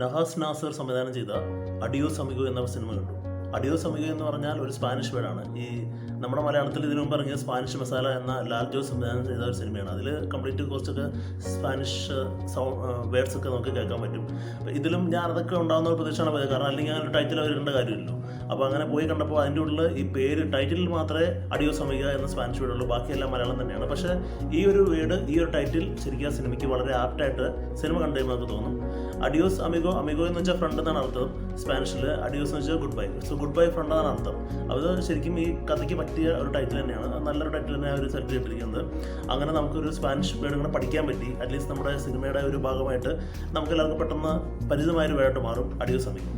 നഹാസ് നാസർ സംവിധാനം ചെയ്ത adios amigo എന്ന സിനിമ കണ്ടു. അഡിയോസ് അമിഗോ എന്ന് പറഞ്ഞാൽ ഒരു സ്പാനിഷ് വേർഡാണ്. ഈ നമ്മുടെ മലയാളത്തിൽ ഇതിനു മുമ്പ് ഇറങ്ങിയ സ്പാനിഷ് മസാല എന്ന ലാൽ ജോസ് സംവിധാനം ചെയ്ത ഒരു സിനിമയാണ്. അതിൽ കംപ്ലീറ്റ് കുറച്ചൊക്കെ സ്പാനിഷ് വേർഡ്സ് ഒക്കെ നമുക്ക് കേൾക്കാൻ പറ്റും. ഇതിലും ഞാൻ അതൊക്കെ ഉണ്ടാകുന്ന ഒരു പ്രതീക്ഷയാണ് പോയത്, കാരണം അല്ലെങ്കിൽ അങ്ങനെ ഒരു ടൈറ്റിൽ വരേണ്ട കാര്യമില്ലല്ലോ. അപ്പോൾ അങ്ങനെ പോയി കണ്ടപ്പോൾ അതിൻ്റെ ഉള്ളിൽ ഈ പേര് ടൈറ്റിലിൽ മാത്രമേ അഡിയോസ് അമിഗോ എന്ന സ്പാനിഷ് വേർഡുള്ളൂ, ബാക്കിയെല്ലാം മലയാളം തന്നെയാണ്. പക്ഷേ ഈ ഒരു വേർഡ്, ഈ ഒരു ടൈറ്റിൽ ശരിക്കും ആ സിനിമയ്ക്ക് വളരെ ആപ്റ്റായിട്ട് സിനിമ കണ്ടു കഴിയുമ്പോൾ നമുക്ക് തോന്നും. അഡിയോസ് അമിഗോ, അമിഗോ എന്ന് വെച്ചാൽ ഫ്രണ്ട് എന്നാണ് അർത്ഥം സ്പാനിഷിൽ. അഡിയോസ് എന്ന് വെച്ചാൽ goodbye. So goodbye friend എന്നാണ് അർത്ഥം. അത് ശരിക്കും ഈ കഥയ്ക്ക് പറ്റിയ ഒരു ടൈറ്റിൽ തന്നെയാണ്. നല്ലൊരു ടൈറ്റിൽ തന്നെ അവർ സെലക്ട് ചെയ്തിരിക്കുന്നത്. അങ്ങനെ നമുക്കൊരു സ്പാനിഷ് വേർഡ് കൂടെ പഠിക്കാൻ പറ്റി. അറ്റ്ലീസ്റ്റ് നമ്മുടെ സിനിമയുടെ ഒരു ഭാഗമായിട്ട് നമുക്ക് എല്ലാവർക്കും പെട്ടെന്ന് പരിചിതമായൊരു വേർഡ് മാറും അഡിയോസ് അമിഗോ.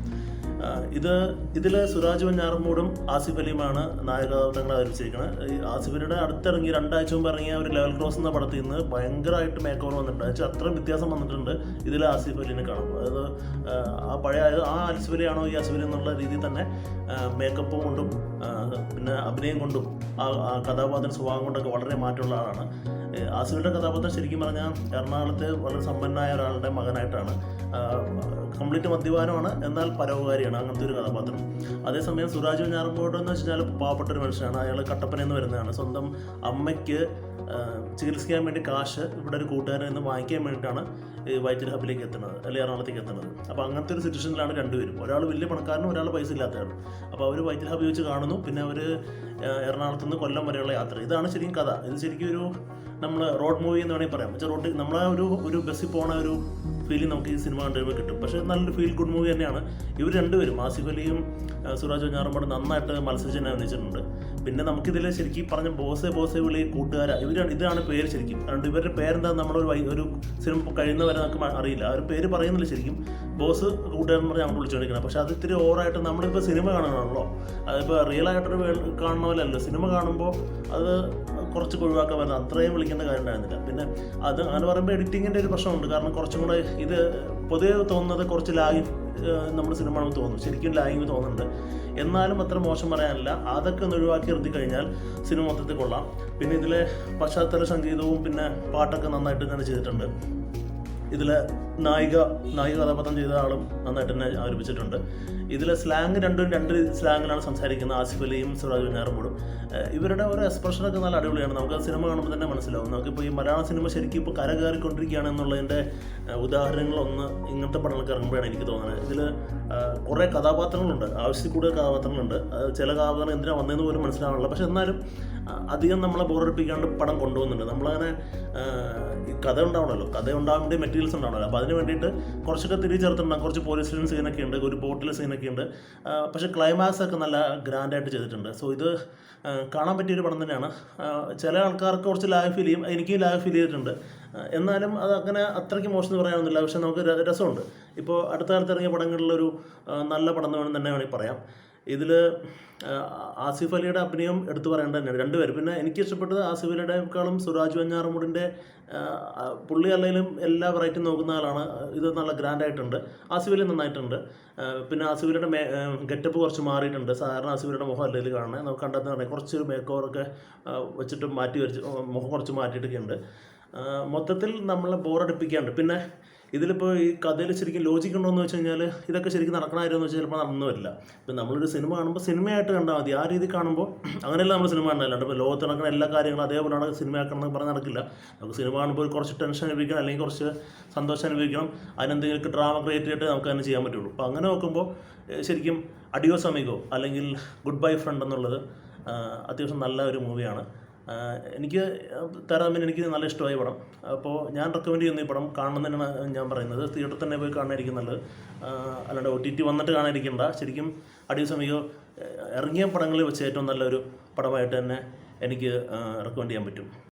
ഇതിൽ സുരാജ് വെഞ്ഞാറമൂടും ആസിഫ് അലിയുമാണ് നായകകഥാപാത്രങ്ങളെ അവതരിപ്പിച്ചിരിക്കുന്നത്. ഈ ആസിഫ് അലിയുടെ അടുത്തിറങ്ങി 2 ആഴ്ച മുമ്പ് ഇറങ്ങിയ ഒരു ലെവൽ ക്രോസ് എന്ന പടത്തിൽ നിന്ന് ഭയങ്കരമായിട്ട് മേക്ക് ഓവർ വന്നിട്ടുണ്ട്. വെച്ചാൽ അത്രയും വ്യത്യാസം വന്നിട്ടുണ്ട് ഇതിൽ ആസിഫ് അലിനെ കാണുമ്പോൾ. അതായത് ആ പഴയ ആസിഫ് അലിയാണോ ഈ ആസിഫ് അലി എന്നുള്ള രീതിയിൽ തന്നെ മേക്കപ്പ് കൊണ്ടും പിന്നെ അഭിനയം കൊണ്ടും ആ കഥാപാത്ര സ്വഭാവം കൊണ്ടൊക്കെ വളരെ മാറ്റമുള്ള ആളാണ്. ആസിഫിൻ്റെ കഥാപാത്രം ശരിക്കും പറഞ്ഞാൽ എറണാകുളത്തെ വളരെ സമ്പന്നനായ ഒരാളുടെ മകനായിട്ടാണ്. കംപ്ലീറ്റ് മദ്യപാനമാണ്, എന്നാൽ പരോപകാരിയാണ്, അങ്ങനത്തെ ഒരു കഥാപാത്രം. അതേസമയം സുരാജ് വെഞ്ഞാറമൂട് എന്ന് വെച്ചാൽ പാവപ്പെട്ട ഒരു മനുഷ്യനാണ്. അയാൾ കട്ടപ്പനയിൽ നിന്ന് വരുന്നതാണ്. സ്വന്തം അമ്മയ്ക്ക് ചികിത്സിക്കാൻ വേണ്ടി കാശ് ഇവിടെ ഒരു കൂട്ടുകാരിൽ നിന്ന് വാങ്ങിക്കാൻ വേണ്ടിയിട്ടാണ് ഈ വൈറ്റിൽ ഹബിലേക്ക് എത്തുന്നത്, അല്ലെങ്കിൽ എറണാകുളത്തേക്ക് എത്തുന്നത്. അപ്പോൾ അങ്ങനത്തെ ഒരു സിറ്റുവേഷനിലാണ് രണ്ടുപേരും. ഒരാൾ വലിയ പണക്കാരനും ഒരാൾ പൈസ ഇല്ലാത്തതാണ്. അപ്പോൾ അവർ വൈറ്റിൽ ഹബ് വെച്ച് കാണുന്നു. പിന്നെ അവർ എറണാകുളത്ത് നിന്ന് കൊല്ലം വരെയുള്ള യാത്ര. ഇതാണ് ശരിക്കും കഥ. ഇത് ശരിക്കും ഒരു നമ്മൾ റോഡ് മൂവി എന്ന് വേണമെങ്കിൽ പറയാം. വെച്ചാൽ റോഡ് നമ്മളെ ഒരു ബസ്സിൽ പോണ ഒരു ഫീലിംഗ് നമുക്ക് ഈ സിനിമ കണ്ടു കഴിയുമ്പോൾ കിട്ടും. പക്ഷേ നല്ലൊരു ഫീൽ ഗുഡ് മൂവി തന്നെയാണ്. ഇവർ രണ്ടുപേരും ആസിഫ് അലിയും സുരാജ് വെഞ്ഞാറമൂടും നന്നായിട്ട് മത്സരിച്ച് തന്നെ അഭിനയിച്ചിട്ടുണ്ട്. പിന്നെ നമുക്കിതിൽ ശരിക്കും പറഞ്ഞ ബോസെ വിളി കൂട്ടുകാര, ഇതാണ് പേര് ശരിക്കും. അതുകൊണ്ട് ഇവരുടെ പേരെന്താണെന്ന് നമ്മളൊരു സിനിമ കഴിയുന്നവരെ നമുക്ക് അറിയില്ല. ആ ഒരു പേര് പറയുന്നില്ല ശരിക്കും. ബോസ് കൂട്ടുകാരെന്ന് പറഞ്ഞാൽ നമ്മൾ വിളിച്ചുകൊണ്ടിരിക്കുന്നത്. പക്ഷേ അത് ഇത്തിരി ഓവറായിട്ട് നമ്മളിപ്പോൾ സിനിമ കാണണമല്ലോ, അതിപ്പോൾ റിയൽ ആയിട്ടൊരു കാണുന്ന പോലെയല്ലോ. സിനിമ കാണുമ്പോൾ അത് കുറച്ച് ഒഴിവാക്കാൻ പറ്റുന്നത്, അത്രയും വിളിക്കേണ്ട കാര്യം ഉണ്ടായിരുന്നില്ല. പിന്നെ അത് അങ്ങനെ പറയുമ്പോൾ എഡിറ്റിങ്ങിൻ്റെ ഒരു പ്രശ്നമുണ്ട്. കാരണം കുറച്ചും കൂടെ ഇത് പൊതുവെ തോന്നുന്നത് കുറച്ച് ലാഗിങ് നമ്മൾ സിനിമ ആണെന്ന് തോന്നുന്നു. ശരിക്കും ലാഗിങ് തോന്നുന്നുണ്ട്. എന്നാലും അത്ര മോശം പറയാനില്ല. അതൊക്കെ ഒന്ന് ഒഴിവാക്കി നിർത്തി കഴിഞ്ഞാൽ സിനിമ മൊത്തത്തിൽ കൊള്ളാം. പിന്നെ ഇതിലെ പശ്ചാത്തല സംഗീതവും പിന്നെ പാട്ടൊക്കെ നന്നായിട്ട് തന്നെ ചെയ്തിട്ടുണ്ട്. ഇതിൽ നായിക കഥാപാത്രം ചെയ്ത ആളും നന്നായിട്ട് തന്നെ അവതരിപ്പിച്ചിട്ടുണ്ട്. ഇതിലെ സ്ലാങ് രണ്ട് സ്ലാങ്ങിലാണ് സംസാരിക്കുന്നത് ആസിഫ് അലിയും സുരാജ് വെഞ്ഞാറമൂടും. ഇവരുടെ ഓരോ എക്സ്പ്രഷനൊക്കെ നല്ല അടിപൊളിയാണ്. നമുക്ക് സിനിമ കാണുമ്പോൾ തന്നെ മനസ്സിലാവും. നമുക്കിപ്പോൾ ഈ മലയാള സിനിമ ശരിക്കും ഇപ്പോൾ കയറിക്കൊണ്ടിരിക്കുകയാണ് എന്നുള്ളതിൻ്റെ ഉദാഹരണങ്ങളൊന്ന് ഇങ്ങനത്തെ പടങ്ങൾക്ക് ഇറങ്ങുമ്പോഴാണ് എനിക്ക് തോന്നുന്നത്. ഇതിൽ കുറേ കഥാപാത്രങ്ങളുണ്ട്, ആവശ്യത്തിൽ കൂടുതൽ കഥാപാത്രങ്ങളുണ്ട്. ചില കഥാപാത്രം എന്തിനാണ് വന്നതെന്ന് പോലും മനസ്സിലാവാനുള്ള. പക്ഷെ എന്നാലും അധികം നമ്മളെ ബോറടിപ്പിക്കാണ്ട് പടം കൊണ്ടുപോകുന്നുണ്ട്. നമ്മളങ്ങനെ ഈ കഥ ഉണ്ടാവണമല്ലോ, കഥ ഉണ്ടാകാൻ വേണ്ടി മെറ്റീരിയൽസ് ഉണ്ടാവണമല്ലോ. അപ്പോൾ അതിന് വേണ്ടിയിട്ട് കുറച്ചൊക്കെ തിരിച്ചു ചേർത്തിട്ടുണ്ടാകും. കുറച്ച് പോലീസ് സ്റ്റേഷൻ സീനൊക്കെ ഉണ്ട്, ഒരു ബോട്ടിലെ സീനൊക്കെ ഉണ്ട്. പക്ഷേ ക്ലൈമാക്സ് ഒക്കെ നല്ല ഗ്രാൻഡായിട്ട് ചെയ്തിട്ടുണ്ട്. സോ ഇത് കാണാൻ പറ്റിയൊരു പടം തന്നെയാണ്. ചില ആൾക്കാർക്ക് കുറച്ച് ലാഗ് ഫീൽ ചെയ്യും, എനിക്കും ലാഗ് ഫീൽ ചെയ്തിട്ടുണ്ട്. എന്നാലും അത് അങ്ങനെ അത്രയ്ക്ക് മോശം എന്ന് പറയാനൊന്നുമില്ല. പക്ഷേ നമുക്ക് രസമുണ്ട്. ഇപ്പോൾ അടുത്ത കാലത്ത് ഇറങ്ങിയ പടങ്ങളിലൊരു നല്ല പടം എന്ന് തന്നെ വേണമെങ്കിൽ പറയാം. ഇതിൽ ആസിഫ് അലിയുടെ അഭിനയം എടുത്തു പറയേണ്ടത് തന്നെയാണ്, രണ്ടുപേരും. പിന്നെ എനിക്ക് ഇഷ്ടപ്പെട്ടത് ആസിഫ് അലിയുടെക്കാളും സുരാജ് വെഞ്ഞാറമൂടിൻ്റെ പുള്ളി അല്ലെങ്കിലും എല്ലാ വെറൈറ്റിയും നോക്കുന്ന ആളാണ്. ഇത് നല്ല ഗ്രാൻഡായിട്ടുണ്ട്. ആസിഫ് അലി നന്നായിട്ടുണ്ട്. പിന്നെ ആസിഫ് അലിയുടെ ഗെറ്റപ്പ് കുറച്ച് മാറിയിട്ടുണ്ട്. സാധാരണ ആസിഫ് അലിയുടെ മുഖം അല്ലെങ്കിൽ കാണുന്നത് നമുക്ക് കണ്ടെന്ന് പറഞ്ഞാൽ കുറച്ചൊരു മേക്ക് ഓവറൊക്കെ വെച്ചിട്ട് മുഖം കുറച്ച് മാറ്റിയിട്ടൊക്കെ ഉണ്ട്. മൊത്തത്തിൽ നമ്മളെ ബോറടിപ്പിക്കാണ്ട്. പിന്നെ ഇതിലിപ്പോൾ ഈ കഥയിൽ ശരിക്കും ലോജിക്ക് ഉണ്ടോ എന്ന് വെച്ച് കഴിഞ്ഞാൽ ഇതൊക്കെ ശരിക്കും നടക്കണമായിരുന്നു എന്ന് വെച്ചാൽ ചിലപ്പോൾ നടന്നു വരില്ല. ഇപ്പം നമ്മളൊരു സിനിമ കാണുമ്പോൾ സിനിമയായിട്ട് കണ്ടാൽ മതി. ആ രീതി കാണുമ്പോൾ അങ്ങനെയല്ല നമ്മൾ സിനിമ കണ്ടല്ലാണ്ട് ഇപ്പോൾ ലോകത്ത് നടക്കുന്ന എല്ലാ കാര്യങ്ങളും അതേപോലെയാണ് സിനിമയാക്കണം പറഞ്ഞ് നടക്കില്ല. നമുക്ക് സിനിമ കാണുമ്പോൾ കുറച്ച് ടെൻഷൻ അനുഭവിക്കണം, അല്ലെങ്കിൽ കുറച്ച് സന്തോഷം അനുഭവിക്കണം. അതിനെന്തെങ്കിലും ഡ്രാമ ക്രിയേറ്റ് ചെയ്തിട്ട് നമുക്ക് തന്നെ ചെയ്യാൻ പറ്റുള്ളൂ. അപ്പോൾ അങ്ങനെ നോക്കുമ്പോൾ ശരിക്കും അഡിയോസ് അമിഗോ അല്ലെങ്കിൽ ഗുഡ് ബൈ ഫ്രണ്ട് എന്നുള്ളത് അത്യാവശ്യം നല്ല ഒരു മൂവിയാണ്. എനിക്ക് എനിക്ക് നല്ല ഇഷ്ടമായി പടം. അപ്പോൾ ഞാൻ റെക്കമെൻഡ് ചെയ്യുന്ന ഈ പടം കാണണം തന്നെയാണ് ഞാൻ പറയുന്നത്. തിയേറ്ററിൽ തന്നെ പോയി കാണാതിരിക്കും നല്ലത്, അല്ലാണ്ട് OTT വന്നിട്ട് കാണാതിരിക്കേണ്ട. ശരിക്കും അഡിയോസ് അമിഗോ ഇറങ്ങിയ പടങ്ങളിൽ വെച്ച് ഏറ്റവും നല്ലൊരു പടമായിട്ട് തന്നെ എനിക്ക് റെക്കമെൻഡ് ചെയ്യാൻ പറ്റും.